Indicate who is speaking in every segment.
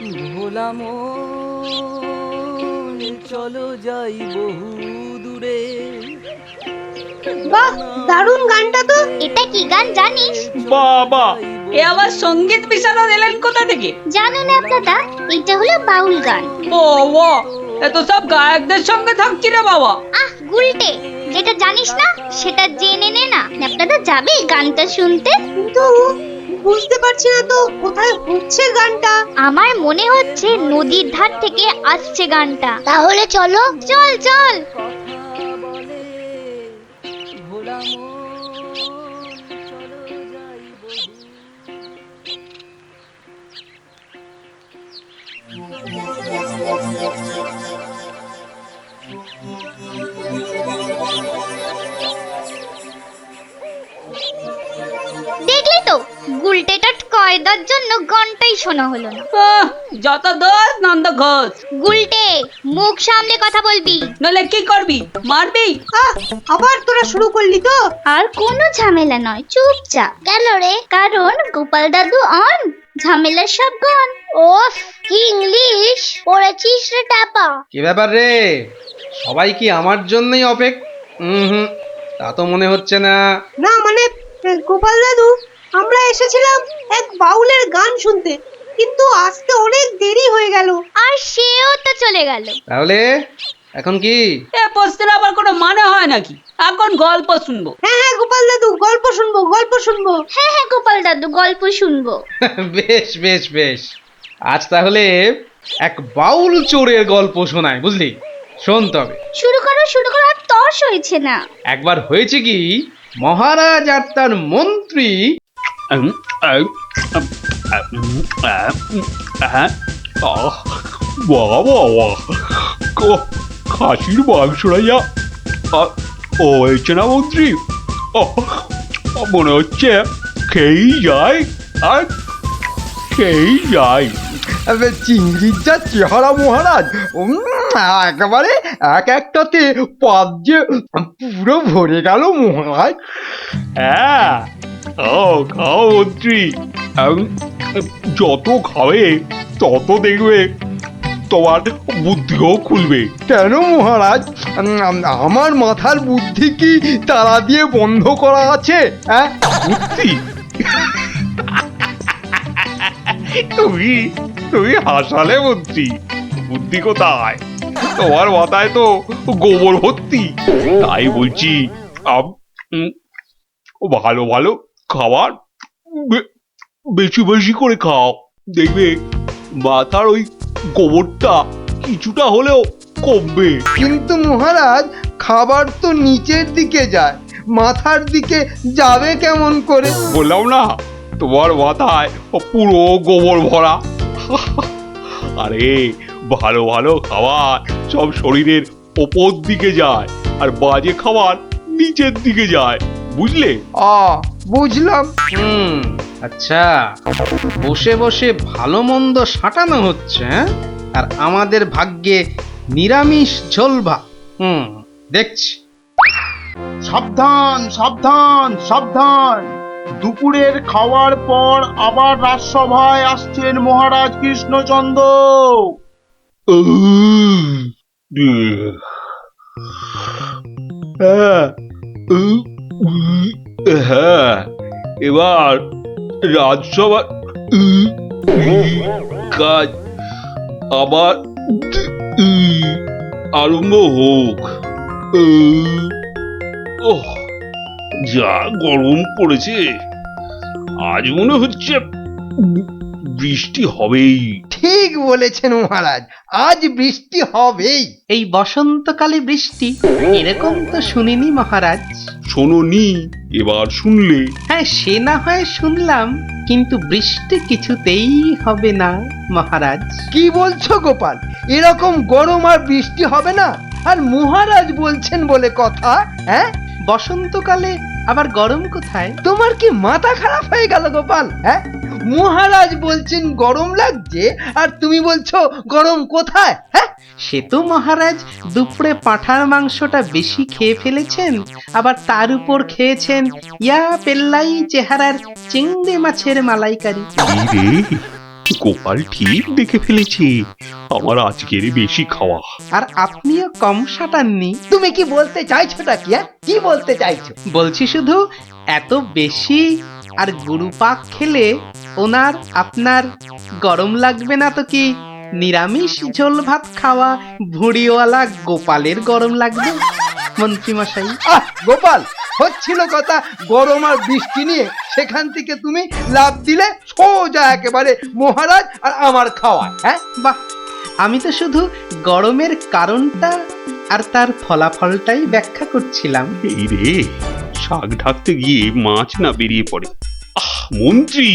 Speaker 1: ভোলা মন চলো যাই বহু দূরে।
Speaker 2: বাহ, দারুণ গানটা তো।
Speaker 3: এটা কি গান জানিস?
Speaker 4: বাবা, এ আবার সঙ্গীত বিশারদ এলেন কোথা থেকে?
Speaker 3: জানো না আপনারা, এটা হলো বাউল গান।
Speaker 4: বাবা, এত সব গায়কদের সঙ্গে থাকছি রে বাবা।
Speaker 3: গুলটে, যেটা জানিস না সেটা জেনে নে না। আপনারা যাবে গানটা শুনতে?
Speaker 2: কিন্তু বুঝতে পারছি না তো কোথায় হচ্ছে গানটা।
Speaker 3: আমার মনে হচ্ছে নদীর ধার থেকে আসছে গানটা। তাহলে চলো, চল চল।
Speaker 1: ভোলা মন চলো যাই বহু।
Speaker 3: দেখলি তো, গুলটেটা কয়দার জন্য গানটাই শোনা হলো না।
Speaker 4: যত দোষ নন্দ ঘোষ।
Speaker 3: গুলটে, মুখ সামলে কথা বলবি।
Speaker 4: নলে কি করবি? মারবি?
Speaker 2: আবার তোরা শুরু করলি তো।
Speaker 3: আর কোনো ঝামেলা নয়, চুপচাপ। কেন রে? কারণ গোপাল দাদু অন ঝামেলার সব গান। ওফ, কি ইংলিশ পড়েছিস রে টাপা।
Speaker 5: কি ব্যাপার রে? সবাই কি আমার জন্যই হুম, তা তো মনে হচ্ছে না।
Speaker 2: না মানে গোপাল দাদু, আমরা এসেছিলাম এক বাউলের গান শুনতে, কিন্তু আসতে অনেক দেরি হয়ে গেল।
Speaker 3: আর সেও তো চলে গেল।
Speaker 5: তাহলে এখন কি?
Speaker 4: এ প্রশ্নের আবার কোনো মানে হয় নাকি? এখন গল্প শুনবো।
Speaker 2: হ্যাঁ হ্যাঁ গোপাল দাদু, গল্প শুনবো গল্প শুনবো।
Speaker 3: হ্যাঁ হ্যাঁ গোপাল দাদু, গল্প শুনবো।
Speaker 5: বেশ বেশ বেশ, আজ তাহলে এক বাউল চোরের গল্প শোনায়, বুঝলি? শোন তবে।
Speaker 3: শুরু করো শুরু করো, আর তর্স হয়েছে না।
Speaker 5: একবার হয়েছে কি, মহারাজ আর তার মন্ত্রী
Speaker 6: খাসির মাংসটা যা ও হয়েছে না মন্ত্রী, মনে হচ্ছে খেয়েই যায় আর খেয়েই যায়।
Speaker 7: চিংড়ির যা চেহারা মহারাজ, একেবারে এক একটাতে পাত যে পুরো ভরে গেল মহারাজ।
Speaker 6: হ্যাঁ, খাও খাও মন্ত্রী, যত খাবে তত দেখবে তোমার বুদ্ধিও খুলবে।
Speaker 7: কেন মহারাজ, আমার মাথার বুদ্ধি কি তালা দিয়ে বন্ধ করা আছে? হ্যাঁ,
Speaker 6: বুদ্ধি? তুমি তুমি হাসালে মন্ত্রী, বুদ্ধি কোথায়? তোমার মাথায় তো গোবর ভর্তি। তাই বলছি, ভালো ভালো খাবার বেশি বেশি করে খাও, দেখবে মাথার ওই গোবরটা কিছুটা হলেও কমবে।
Speaker 7: কিন্তু মহারাজ, খাবার তো নিচের দিকে যায়, মাথার দিকে যাবে কেমন করে?
Speaker 6: বললাম না, তোমার মাথায় পুরো গোবর ভরা। আরে ভালো ভালো খাবার সব শরীরের ওপর দিকে যায়, আর বাজে খাবার নিচের দিকে যায়, বুঝলে?
Speaker 7: বুঝলাম।
Speaker 5: আচ্ছা, বসে বসে ভালো মন্দ সাঁটানো হচ্ছে, হ্যাঁ? আর আমাদের ভাগ্যে নিরামিষ ঝোল ভাত। দেখছি।
Speaker 8: সাবধান সাবধান সাবধান, দুপুরের খাওয়ার পর আবার রাজসভায় আসছেন মহারাজ কৃষ্ণচন্দ্র।
Speaker 6: হ্যাঁ, হ্যাঁ, এবার রাজসভা কাজ আবার আরম্ভ হোক। ওহ, যা গরম পড়েছে, আজ মনে হচ্ছে বৃষ্টি হবেই।
Speaker 7: ঠিক বলেছেন মহারাজ, আজ বৃষ্টি হবেই।
Speaker 5: এই বসন্তকালে বৃষ্টি, এরকম তো শুনিনি মহারাজ।
Speaker 6: শোনোনি, এবার শুনলে।
Speaker 5: হ্যাঁ, সে না হয় শুনলাম, কিন্তু বৃষ্টি কিছুতেই হবে না মহারাজ।
Speaker 7: কি বলছো গোপাল? এরকম গরম আর বৃষ্টি হবে না? আর মহারাজ বলছেন বলে কথা? হ্যাঁ,
Speaker 5: বসন্তকালে আবার গরম কোথায়?
Speaker 7: তোমার কি মাথা খারাপ হয়ে গেল গোপাল? হ্যাঁ, মহারাজ বলছেন গরম লাগছে, আর তুমি বলছো গরম কোথায়? হ্যাঁ,
Speaker 5: সে তো মহারাজ দুপুরে পাঁঠার মাংসটা বেশি খেয়ে ফেলেছেন, আবার তার উপর খেয়েছেন ইয়া পেল্লাই চেহারার চিংড়ি মাছের মালাইকারি।
Speaker 6: এই রে, গোপাল ঠিক দেখে ফেলেছে আমার আজকের বেশি খাওয়া।
Speaker 7: আর আপনিও কম সাটাননি। তুমি কি বলতে চাইছোটা কি? কি বলতে চাইছো? বলছি শুধু এত বেশি আর গুরুপাক খেলে ওনার আপনার গরম লাগবে না তো কি নিরামিষ ঝোল ভাত খাওয়া ভুড়িওয়ালা গোপালের গরম লাগবে মন্ত্রী মশাই? গোপাল, হচ্ছিল কথা গরম আর বৃষ্টি নিয়ে, সেখান থেকে তুমি লাভ দিলে সোজা একেবারে মহারাজ আর আমার খাওয়া। হ্যাঁ বাহ, আমি তো শুধু গরমের কারণটা আর তার ফলাফলটাই ব্যাখ্যা করছিলাম।
Speaker 6: এই রে, শাক ঢাকতে গিয়ে মাছ না বেরিয়ে পড়ে। মন্ত্রী,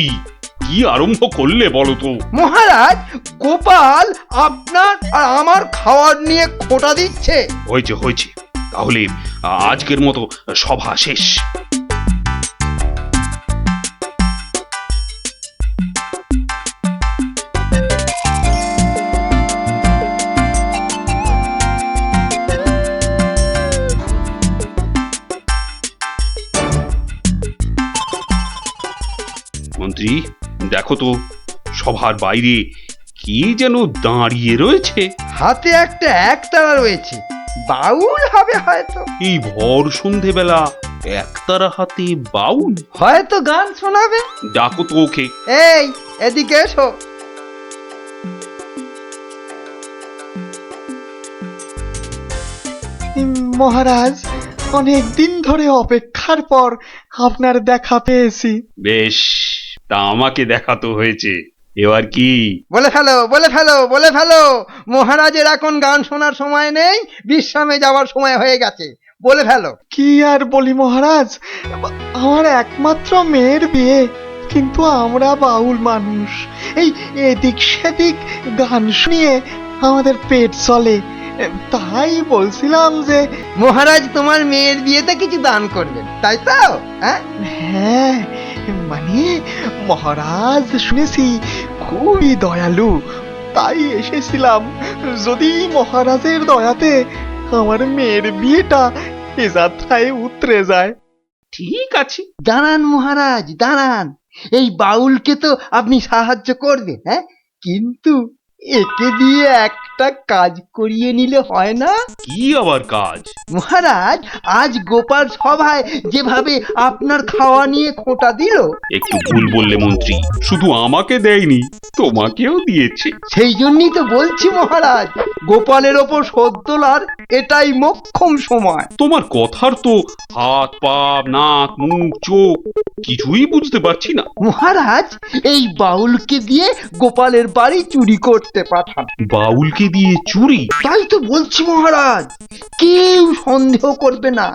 Speaker 6: কি আরম্ভ করলে বলো তো?
Speaker 7: মহারাজ, গোপাল আপনার আর আমার খাওয়ার নিয়ে খোঁটা দিচ্ছে।
Speaker 6: হয়েছে হয়েছে, তাহলে আজকের মতো সভা শেষ। মন্ত্রী, দেখো তো সভার বাইরে কি যেন দাঁড়িয়ে রয়েছে।
Speaker 7: হাতে একটা একতারা রয়েছে, বাউল হবে হয়তো।
Speaker 6: এই ভর সন্ধেবেলা একতারা হাতে বাউল?
Speaker 7: হয়তো গান শোনাবে।
Speaker 6: ডাকো তো ওকে।
Speaker 7: এই, এদিকে এসো।
Speaker 9: মহারাজ, অনেক দিন ধরে অপেক্ষার পর আপনার দেখা পেয়েছি।
Speaker 6: বেশ, তা আমাকে দেখাতো হয়েছে, এবার কি?
Speaker 7: বলে ফেলো, বলে ফেলো, বলে ফেলো। মহারাজের এখন গান শোনার সময় নেই, বিশ্রামে যাওয়ার সময় হয়ে গেছে। বলে ফেলো।
Speaker 9: কি আর বলি মহারাজ, আমার একমাত্র মেয়ের বিয়ে, কিন্তু আমরা বাউল মানুষ, এই এদিক সেদিক গান শুনিয়ে আমাদের পেট চলে। তাই বলছিলাম যে
Speaker 7: মহারাজ তোমার মেয়ের বিয়েতে কিছু দান করবেন, তাই তো?
Speaker 9: হ্যাঁ, মানে মহারাজ শুনেছি খুবই দয়ালু, তাই এসেছিলাম। যদি মহারাজের দয়াতে আমার মেয়ের বিয়েটা এ যাত্রায় উতরে যায়।
Speaker 6: ঠিক আছে।
Speaker 7: দাঁড়ান মহারাজ, দাঁড়ান। এই বাউলকে তো আপনি সাহায্য করবেন, হ্যাঁ, কিন্তু একে দিয়ে একটা কাজ করিয়ে নিলে হয় না?
Speaker 6: কি আবার কাজ?
Speaker 7: মহারাজ, আজ গোপাল সভায় যেভাবে আপনার খাওয়া নিয়ে খোঁটা দিল।
Speaker 6: একটু ভুল বললে মন্ত্রী, শুধু আমাকে দেয়নি, তোমাকেও দিয়েছে।
Speaker 7: সেই জন্যই তো বলছি মহারাজ, গোপালের ওপর শোধ তোলার এটাই মোক্ষম সময়।
Speaker 6: তোমার কথার তো হাত পা নাক মুখ চোখ কিছুই বুঝতে পারছি না।
Speaker 7: মহারাজ, এই বাউলকে দিয়ে গোপালের বাড়ি চুরি করতে পাঠান।
Speaker 6: বাউলকে দিয়ে চুরি?
Speaker 7: তাই তো বলছি মহারাজ, কেউ সন্দেহ করবে না।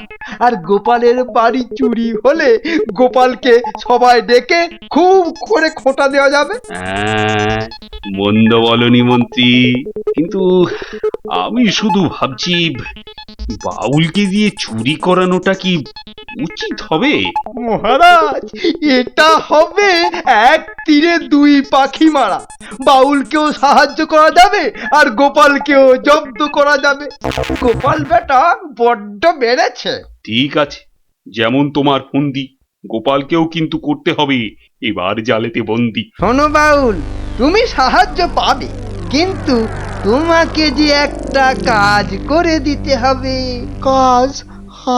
Speaker 7: আর গোপালের বাড়ি চুরি হলে গোপালকে সবাই ডেকে খুব করে খোঁটা দেওয়া যাবে।
Speaker 6: মন্দ বলনি মন্ত্রী, কিন্তু আমি শুধু ভাবছি বাউলকে দিয়ে চুরি করানোটা কি উচিত হবে?
Speaker 7: মহারাজ, এটা হবে এক তীরে দুই পাখি মারা। বাউলকেও সাহায্য করা যাবে আর গোপালকেও জব্দ করা যাবে। গোপাল বেটা বড্ড বেড়েছে।
Speaker 6: ঠিক আছে, যেমন তোমার ফন্দি, গোপালকেও কিন্তু করতে হবে এবার জালেতে বন্দি।
Speaker 7: শোনো বাউল, তুমি সাহায্য পাবে, কিন্তু তোমাকে যে একটা কাজ করে দিতে হবে।
Speaker 9: কাজ?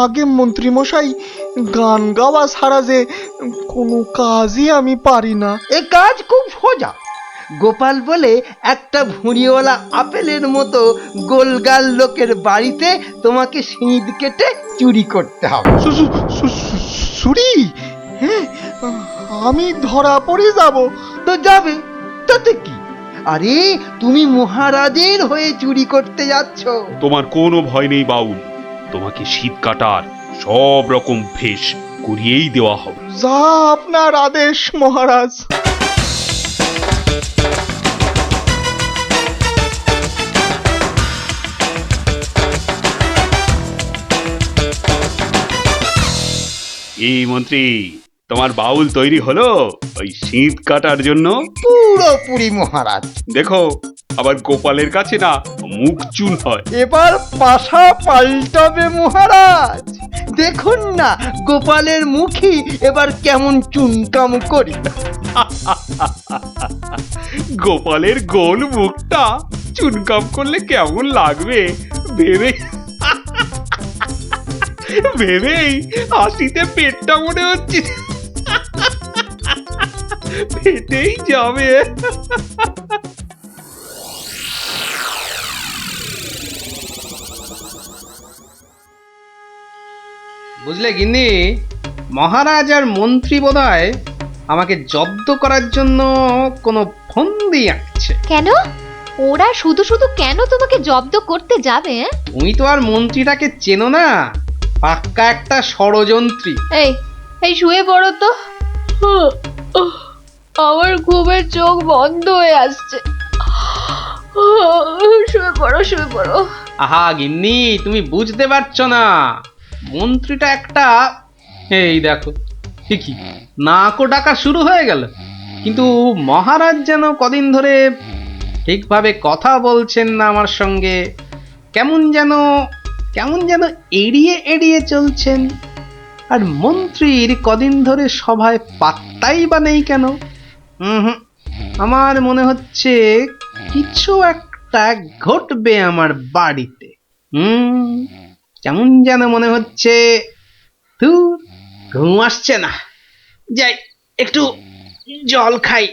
Speaker 9: আগে মন্ত্রী মশাই, গান গাওয়া ছাড়া যে কোনো কাজই আমি পারি না।
Speaker 7: এ কাজ খুব সোজা। গোপাল বলে একটা ভুঁড়িওয়ালা আপেলের মতো গোলগাল লোকের বাড়িতে তোমাকে সিঁধ কেটে চুরি করতে হবে।
Speaker 9: চুরি? হ্যাঁ, আমি ধরা পড়ে যাব
Speaker 7: তো যাবে, তাতে কি? আরে তুমি মহারাজের হয়ে চুরি করতে যাচ্ছ।
Speaker 6: তোমার কোনো ভয় নেই বাউল, তোমাকে শীত কাটার সব রকম ভেষ করিয়েই দেওয়া হবে।
Speaker 9: যা আপনার আদেশ মহারাজ।
Speaker 6: এই মন্ত্রী, তোমার বাউল তৈরি হলো ওই শীত কাটার জন্য?
Speaker 7: পুরোপুরি মহারাজ।
Speaker 6: দেখো, আবার গোপালের কাছে না মুখ চুন হয়।
Speaker 7: এবার পাশা পাল্টাবে মহারাজ। দেখুন না গোপালের মুখই এবার কেমন চুনকাম করি।
Speaker 6: গোপালের গোল মুখটা চুনকাম করলে কেমন লাগবে ভেবে ভেবেই হাসিতে পেটটা মনে হচ্ছে ফেটেই যাবে।
Speaker 5: বুঝলে গিন্নি, মহারাজ আর মন্ত্রী বোধহয় আমাকে জব্দ করার জন্য কোনো ফন্দি আঁকছে।
Speaker 10: কেন? ওরা শুধু শুধু কেন তোমাকে জব্দ করতে যাবে?
Speaker 5: তুমি তো আর মন্ত্রীটাকে চেনো না, পাক্কা একটা ষড়যন্ত্রী।
Speaker 10: এই এই শুয়ে পড়ো তো। আমার ঘুমের চোখ বন্ধ হয়ে আসছে। শুয়ে পড়ো, শুয়ে পড়ো।
Speaker 5: আহা গিন্নি, তুমি বুঝতে পারছো না, মন্ত্রীটা একটা, এই দেখো ঠিকই নাকও ডাকা শুরু হয়ে গেল। কিন্তু মহারাজ যেন কদিন ধরে ঠিকভাবে কথা বলছেন না আমার সঙ্গে, কেমন যেন এড়িয়ে এড়িয়ে চলছেন। আর মন্ত্রীর কদিন ধরে সভায় পাত্তাই বা নেই কেন? আমার মনে হচ্ছে কিছু একটা ঘটবে আমার বাড়িতে। কেমন যেন মনে হচ্ছে। ঘুম আসছে না, যাই একটু জল খাই।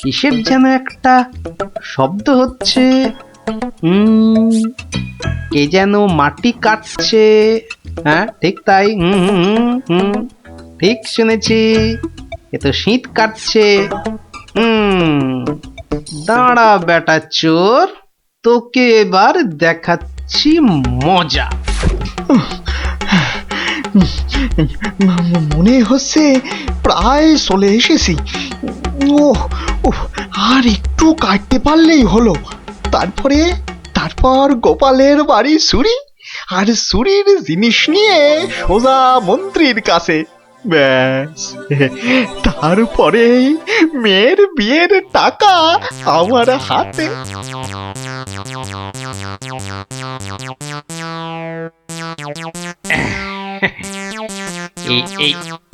Speaker 5: কিসের যেন একটা শব্দ হচ্ছে। কে যেন মাটি কাটছে। হ্যাঁ ঠিক তাই, ঠিক শুনেছি, এ তো শীত কাটছে। দাঁড়া বেটা চোর, তোকে এবার দেখাচ্ছি মজা।
Speaker 9: মনে হচ্ছে প্রায় চলে এসেছি। আর একটু কাটতে পারলেই হলো। তারপর গোপালের বাড়ি চুরি, আর চুরির জিনিস নিয়ে সোজা মন্ত্রীর কাছে। ব্যাস, তারপরে মেয়ের বিয়ের টাকা আমার হাতে।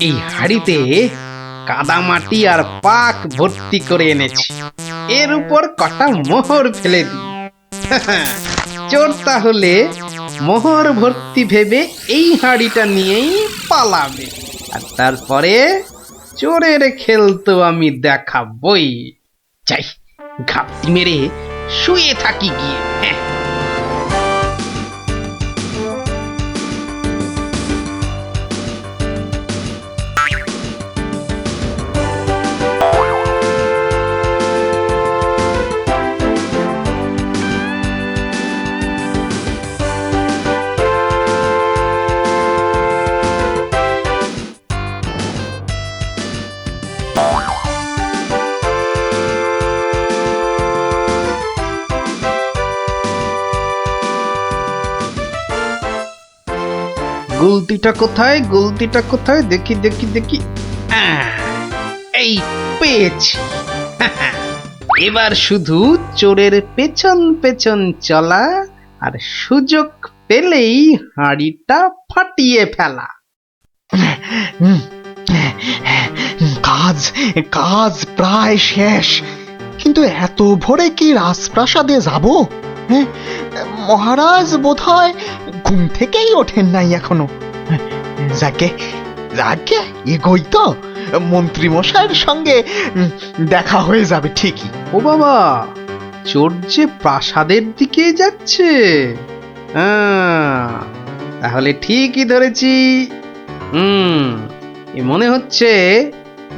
Speaker 5: এই হাড়িতে কাদা মাটি আর পাক ভর্তি করে এনেছি, এর উপর কটা মোহর ফেলে দিই। চোর তাহলে মোহর ভর্তি ভেবে এই হাড়িটা নিয়েই পালাবে, আর তারপরে চোরের খেল তো আমি দেখাবই। চাই ঘাপটি মেরে শুয়ে থাকি গিয়ে। গুলতিটা কোথায় দেখি। এই পেয়েছি। এবার শুধু চোরের পেছন পেছন চলা, আর সুযোগ পেলেই হাঁড়িটা ফাটিয়ে ফেলা।
Speaker 9: কাজ প্রায় শেষ। কিন্তু এত ভোরে কি রাজপ্রাসাদে যাব? হ্যাঁ, মহারাজ বোধহয় ঘুম থেকেই ওঠেন নাই এখনো। যাকে এগোই তো, মন্ত্রী মশাইয়ের সঙ্গে দেখা হয়ে যাবে ঠিকই।
Speaker 5: ও বাবা, চোর যে প্রাসাদের দিকে যাচ্ছে। তাহলে ঠিকই ধরেছি। এ মনে হচ্ছে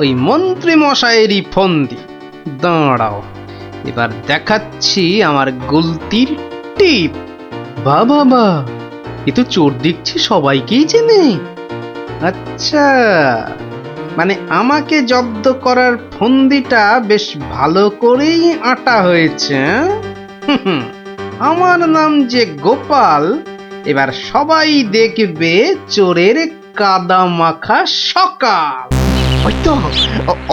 Speaker 5: ওই মন্ত্রী মশাইয়েরই ফন্দি। দাঁড়াও, এবার দেখাচ্ছি আমার গুলতির টিপ। বাবা, এ তো চোর দেখছি সবাইকেই চেনে। আচ্ছা, মানে আমাকে জব্দ করার ফন্দিটা বেশ ভালো করেই আঁটা হয়েছে। আমার নাম যে গোপাল, এবার সবাই দেখবে চোরের কাদা মাখা সকাল।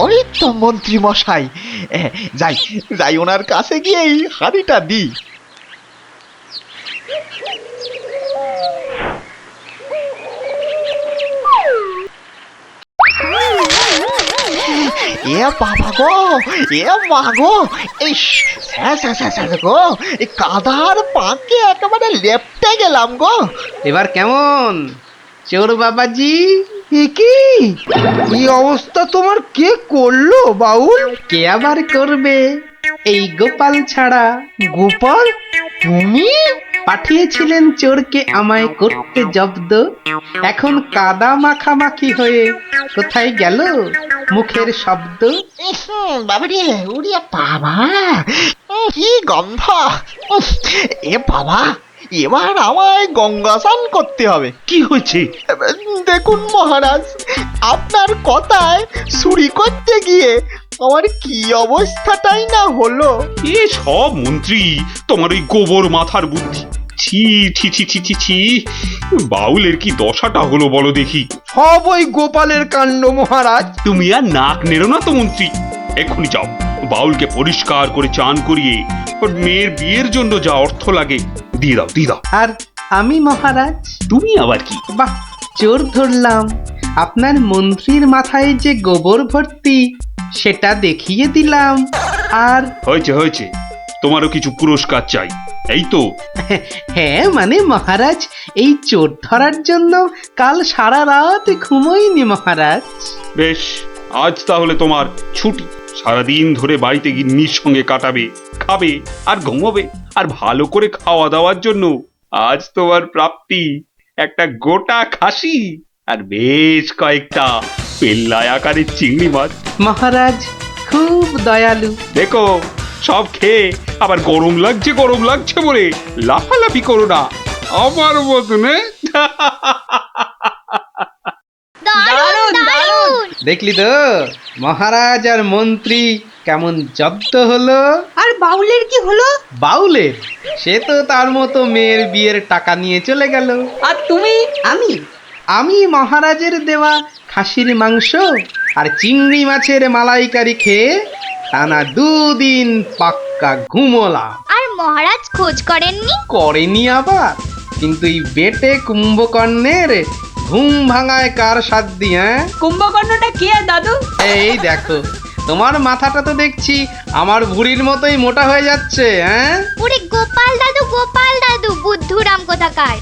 Speaker 9: ওই তো মন্ত্রী মশাই। যাই যাই ওনার কাছে গিয়ে এই হাঁড়িটা দিই। এ বাবা গো, এ মা গো, এই গো, এই কাদার পাকে একেবারে লেপটে গেলাম গো।
Speaker 5: এবার কেমন চোর বাবাজি?
Speaker 7: এ কি এই অবস্থা তোমার কে করলো বাউল?
Speaker 5: কে আবার করবে এই গোপাল ছাড়া?
Speaker 7: গোপাল, তুমি?
Speaker 5: পাঠিয়েছিলেন চোরকে আমায় করতে জব্দ, এখন কাদা মাখামাখি হয়ে কোথায় গেল মুখের শব্দ?
Speaker 9: বাবারে, ওরে বাবা, কি গন্ধ! এ বাবা, এবার আমায় গঙ্গা স্নান করতে হবে।
Speaker 6: কি হয়েছে?
Speaker 9: দেখুন মহারাজ, আপনার কথায় চুরি করতে গিয়ে আমার কি অবস্থাটাই না হলো।
Speaker 6: এ সব মন্ত্রী তোমার ওই গোবর মাথার বুদ্ধি। ছি ছি ছি ছি ছি ছি, বাউলের কি দশাটা হলো বলো দেখি।
Speaker 7: সব ওই গোপালের কাণ্ড মহারাজ।
Speaker 6: তুমি আর নাক নেড়ো না তো মন্ত্রী, এক্ষুনি যাও বাউলকে পরিষ্কার করে চান করিয়ে ওর মেয়ের বিয়ের জন্য যা অর্থ লাগে দিয়ে দাও, দিয়ে দাও।
Speaker 5: আর আমি মহারাজ?
Speaker 6: তুমি আবার কি?
Speaker 5: বাহ, চোর ধরলাম। আপনার মন্ত্রীর মাথায় যে গোবর ভর্তি সেটা দেখিয়ে দিলাম। আর
Speaker 6: হয়েছে হয়েছে, তোমারও কিছু পুরস্কার চাই, এই তো?
Speaker 5: হ্যাঁ মানে মহারাজ, এই চোর ধরার জন্য কাল সারা রাত ঘুমোইনি মহারাজ।
Speaker 6: বেশ, আজ তাহলে তোমার ছুটি। সারাদিন ধরে বাড়িতে গিন্নির সঙ্গে কাটাবে, খাবে আর ঘুমোবে। আর ভালো করে খাওয়া দাওয়ার জন্য আজ তোমার প্রাপ্তি একটা গোটা খাসি আর বেশ কয়েকটা পেল্লায় আকারের চিংড়ি মাছ।
Speaker 5: মহারাজ খুব দয়ালু।
Speaker 6: দেখো, সব খেয়ে আবার গরম লাগছে বলে লাফালাফি করো না আমার মতনে।
Speaker 3: দারুণ দারুণ।
Speaker 5: দেখলি তো মহারাজ আর মন্ত্রী কেমন জব্দ হলো।
Speaker 2: আর বাউলের কি হলো?
Speaker 5: বাউলের সে তো তার মতো মেয়ের বিয়ের টাকা নিয়ে চলে গেল।
Speaker 4: আর তুমি?
Speaker 5: আমি মহারাজের দেওয়া খাসির মাংস আর চিংড়ি মাছের মালাইকারি খেয়ে টানা 2 দিন পাক্কা ঘুমোলাম।
Speaker 3: আর মহারাজ খোঁজ করেননি?
Speaker 5: করেনি আবার, কিন্তু এই বেটে কুম্ভকর্ণের ঘুম ভাঙায় কার সাধ্যি? হ্যাঁ,
Speaker 4: কুম্ভকর্ণটা কে দাদু?
Speaker 5: এই দেখো, তোমার মাথাটা তো দেখছি আমার ভুঁড়ির মতোই মোটা হয়ে যাচ্ছে। হ্যাঁ,
Speaker 3: ওরে গোপাল দাদু, বুদ্ধুরাম কোথাকার।